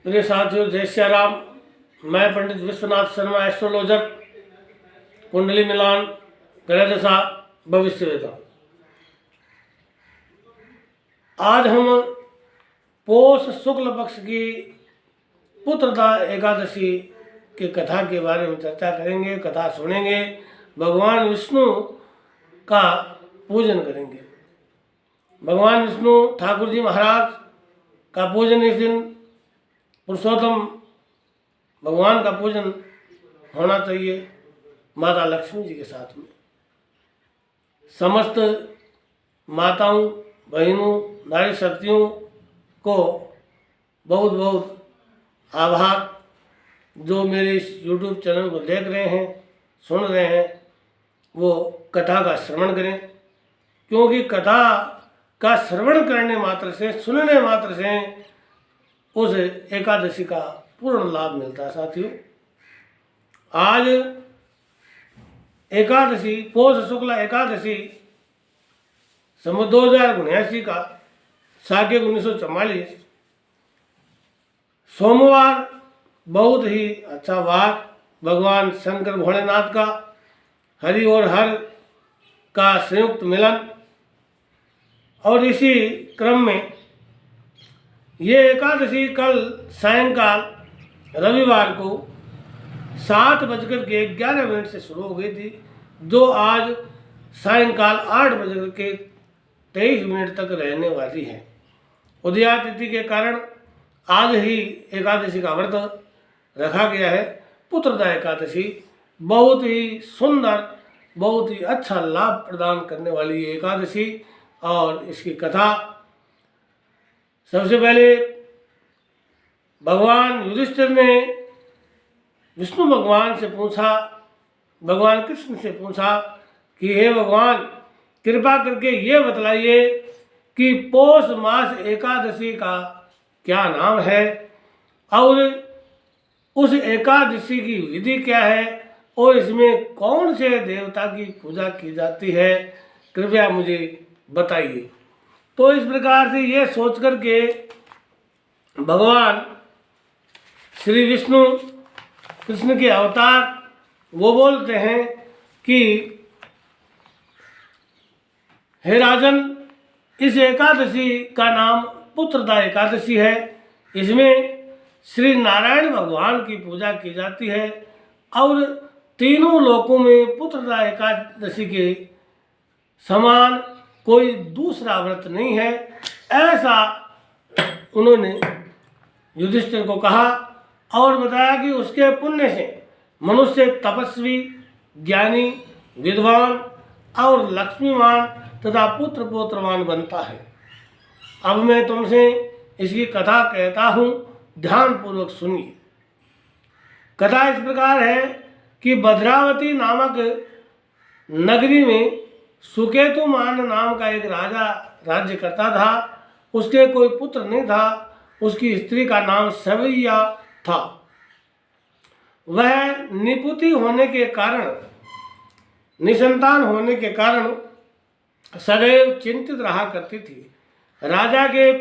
मेरे साथियों, जय श्री राम। मैं पंडित विश्वनाथ शर्मा, एस्ट्रोलॉजर, कुंडली मिलान, ग्रह दशा, भविष्यवेता। आज हम पौष शुक्ल पक्ष की पुत्रदा एकादशी की कथा के बारे में चर्चा करेंगे, कथा सुनेंगे, भगवान विष्णु का पूजन करेंगे। भगवान विष्णु ठाकुर जी महाराज का पूजन इस दिन, पुरुषोत्तम भगवान का पूजन होना चाहिए माता लक्ष्मी जी के साथ में। समस्त माताओं, बहनों, नारी शक्तियों को बहुत बहुत आभार, जो मेरे इस YouTube चैनल को देख रहे हैं, सुन रहे हैं, वो कथा का श्रवण करें, क्योंकि कथा का श्रवण करने मात्र से, सुनने मात्र से उस एकादशी का पूर्ण लाभ मिलता है। साथियों, आज एकादशी, पौष शुक्ल एकादशी सन 2079 का साके 1944 सोमवार, बहुत ही अच्छा वार, भगवान शंकर भोलेनाथ का हरि और हर का संयुक्त मिलन। और इसी क्रम में ये एकादशी कल सायंकाल रविवार को 7:11 से शुरू हो गई थी, जो आज सायंकाल 8:23 तक रहने वाली है। उदया तिथि के कारण आज ही एकादशी का व्रत रखा गया है। पुत्रदा एकादशी बहुत ही सुंदर, बहुत ही अच्छा लाभ प्रदान करने वाली ये एकादशी और इसकी कथा। सबसे पहले भगवान युधिष्ठिर ने विष्णु भगवान से पूछा, भगवान कृष्ण से पूछा कि हे भगवान, कृपा करके ये बतलाइए कि पौष मास एकादशी का क्या नाम है और उस एकादशी की विधि क्या है और इसमें कौन से देवता की पूजा की जाती है, कृपया मुझे बताइए। तो इस प्रकार से ये सोच करके भगवान श्री विष्णु, कृष्ण के अवतार, वो बोलते हैं कि हे राजन, इस एकादशी का नाम पुत्रदा एकादशी है। इसमें श्री नारायण भगवान की पूजा की जाती है और तीनों लोकों में पुत्रदा एकादशी के समान कोई दूसरा व्रत नहीं है, ऐसा उन्होंने युधिष्ठिर को कहा और बताया कि उसके पुण्य से मनुष्य तपस्वी, ज्ञानी, विद्वान और लक्ष्मीवान तथा पुत्र पौत्रवान बनता है। अब मैं तुमसे इसकी कथा कहता हूँ, ध्यानपूर्वक सुनिए। कथा इस प्रकार है कि भद्रावती नामक नगरी में सुकेतुमान नाम का एक राजा राज्य करता था। उसके कोई पुत्र नहीं था। उसकी स्त्री का नाम सवैया था। वह निपुति होने के कारण, निसंतान होने के कारण सदैव चिंतित रहा करती थी। राजा के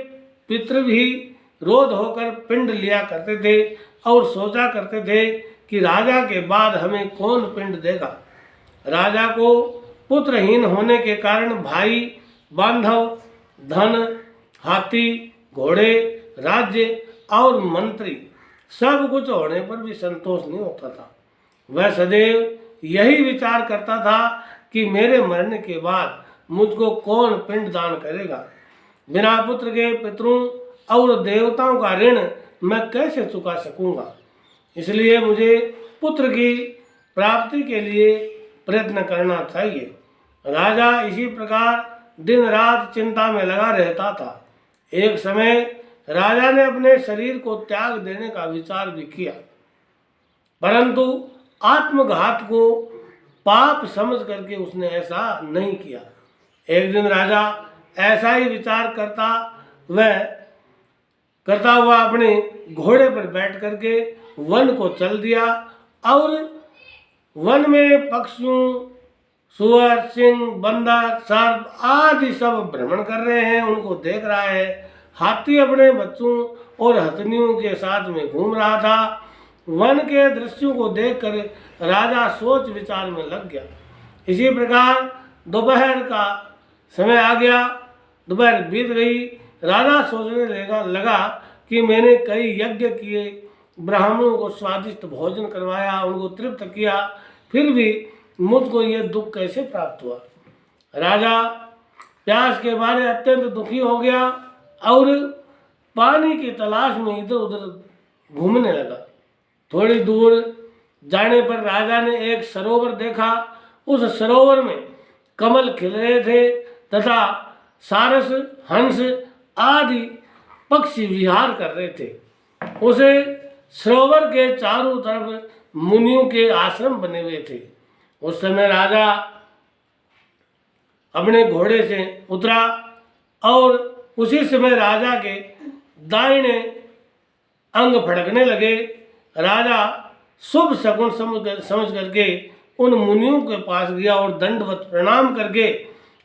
पितृ भी रोध होकर पिंड लिया करते थे और सोचा करते थे कि राजा के बाद हमें कौन पिंड देगा। राजा को पुत्रहीन होने के कारण भाई, बांधव, धन, हाथी, घोड़े, राज्य और मंत्री सब कुछ होने पर भी संतोष नहीं होता था। वह सदैव यही विचार करता था कि मेरे मरने के बाद मुझको कौन पिंड दान करेगा। बिना पुत्र के पितरों और देवताओं का ऋण मैं कैसे चुका सकूंगा। इसलिए मुझे पुत्र की प्राप्ति के लिए प्रयत्न करना चाहिए। राजा इसी प्रकार दिन रात चिंता में लगा रहता था। एक समय राजा ने अपने शरीर को त्याग देने का विचार भी किया, परंतु आत्मघात को पाप समझ करके उसने ऐसा नहीं किया। एक दिन राजा ऐसा ही विचार करता हुआ अपने घोड़े पर बैठ करके वन को चल दिया और वन में पक्षियों, सुअर, सिंह, बंदर, सर्प आदि सब भ्रमण कर रहे हैं, उनको देख रहा है। हाथी अपने बच्चों और हथनियों के साथ में घूम रहा था। वन के दृश्यों को देखकर राजा सोच विचार में लग गया। इसी प्रकार दोपहर का समय आ गया। दोपहर बीत गई। राजा सोचने लगा कि मैंने कई यज्ञ किए, ब्राह्मणों को स्वादिष्ट भोजन करवाया, उनको तृप्त किया, फिर भी मुझको ये दुख कैसे प्राप्त हुआ। राजा प्यास के मारे अत्यंत दुखी हो गया और पानी की तलाश में इधर उधर घूमने लगा। थोड़ी दूर जाने पर राजा ने एक सरोवर देखा। उस सरोवर में कमल खिल रहे थे तथा सारस, हंस आदि पक्षी विहार कर रहे थे। उसे सरोवर के चारों तरफ मुनियों के आश्रम बने हुए थे। उस समय राजा अपने घोड़े से उतरा और उसी समय राजा के दाहिने अंग फड़कने लगे। राजा शुभ शकुन समझ करके उन मुनियों के पास गया और दंडवत प्रणाम करके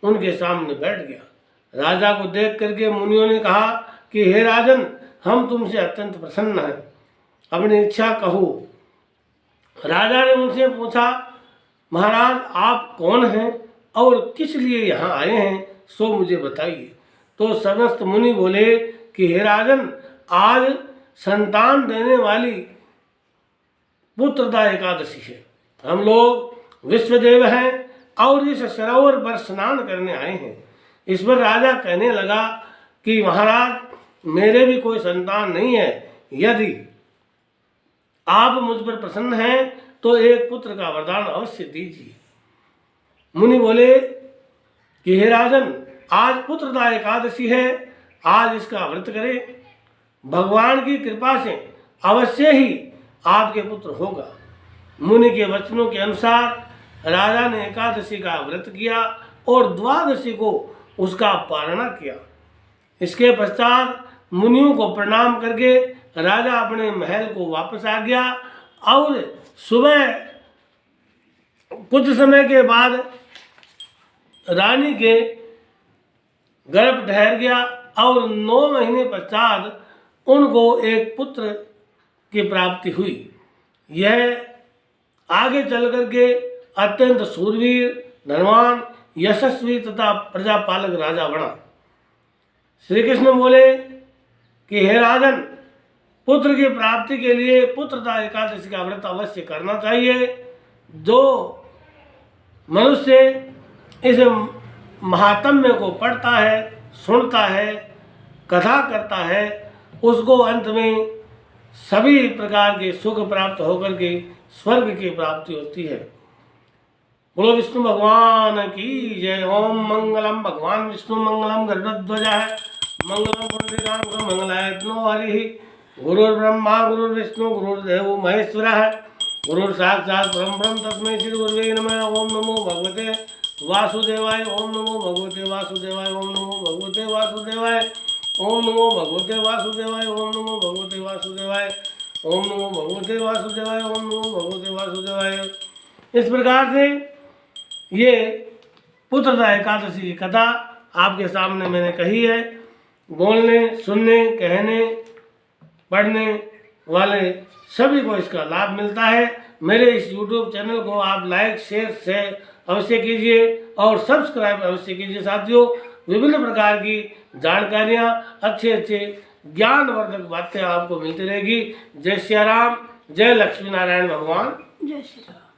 उनके सामने बैठ गया। राजा को देख करके मुनियों ने कहा कि हे राजन, हम तुमसे अत्यंत प्रसन्न हैं, अपनी इच्छा कहो। राजा ने उनसे पूछा, महाराज आप कौन हैं और किस लिए यहाँ आए हैं, सो मुझे बताइए। तो समस्त मुनि बोले कि हे राजन, आज संतान देने वाली पुत्रदा एकादशी है। हम लोग विश्वदेव हैं और इस सरोवर पर स्नान करने आए हैं। इस पर राजा कहने लगा कि महाराज, मेरे भी कोई संतान नहीं है। यदि आप मुझ पर प्रसन्न हैं तो एक पुत्र का वरदान अवश्य दीजिए। मुनि बोले कि हे राजन, आज पुत्रदा एकादशी है, आज इसका व्रत करें। भगवान की कृपा से अवश्य ही आपके पुत्र होगा। मुनि के वचनों के अनुसार राजा ने एकादशी का व्रत किया और द्वादशी को उसका पारणा किया। इसके पश्चात मुनियों को प्रणाम करके राजा अपने महल को वापस आ गया और सुबह कुछ समय के बाद रानी के गर्भ ठहर गया और 9 महीने पश्चात उनको एक पुत्र की प्राप्ति हुई। यह आगे चल करके अत्यंत शूरवीर, धनवान, यशस्वी तथा प्रजापालक राजा बना। श्री कृष्ण बोले कि हे राजन, पुत्र की प्राप्ति के लिए पुत्रदा एकादशी का व्रत अवश्य करना चाहिए। जो मनुष्य इस महात्म्य को पढ़ता है, सुनता है, कथा करता है, उसको अंत में सभी प्रकार के सुख प्राप्त होकर के स्वर्ग की प्राप्ति होती है। बोलो विष्णु भगवान की जय। ओम मंगलम भगवान विष्णु मंगलम गरुड़ध्वजाय मंगलम पुंडरीकाक्षं मंगलायतनो हरिः। गुरुर्ब्रह्मा गुरुर्विष्णु गुरुर्देवो महेश्वरः गुरुर्साक्षात् परब्रह्म तस्मै श्री गुरुवे नमः। ओम नमो भगवते वासुदेवाय। ओम नमो भगवते वासुदेवाय। ओम नमो भगवते वासुदेवाय। ओम नमो भगवते वासुदेवाय। ओम नमो भगवते वासुदेवाय। ओम नमो भगवते वासुदेवाय। ओम नमो भगवते वासुदेवाय। इस प्रकार से ये पुत्रदा एकादशी की कथा आपके सामने मैंने कही है। बोलने, सुनने, कहने, पढ़ने वाले सभी को इसका लाभ मिलता है। मेरे इस YouTube चैनल को आप लाइक, शेयर अवश्य कीजिए और सब्सक्राइब अवश्य कीजिए। साथियों, विभिन्न प्रकार की जानकारियाँ, अच्छे ज्ञानवर्धक बातें आपको मिलती रहेगी। जय श्री राम, जय लक्ष्मी नारायण भगवान, जय श्री राम।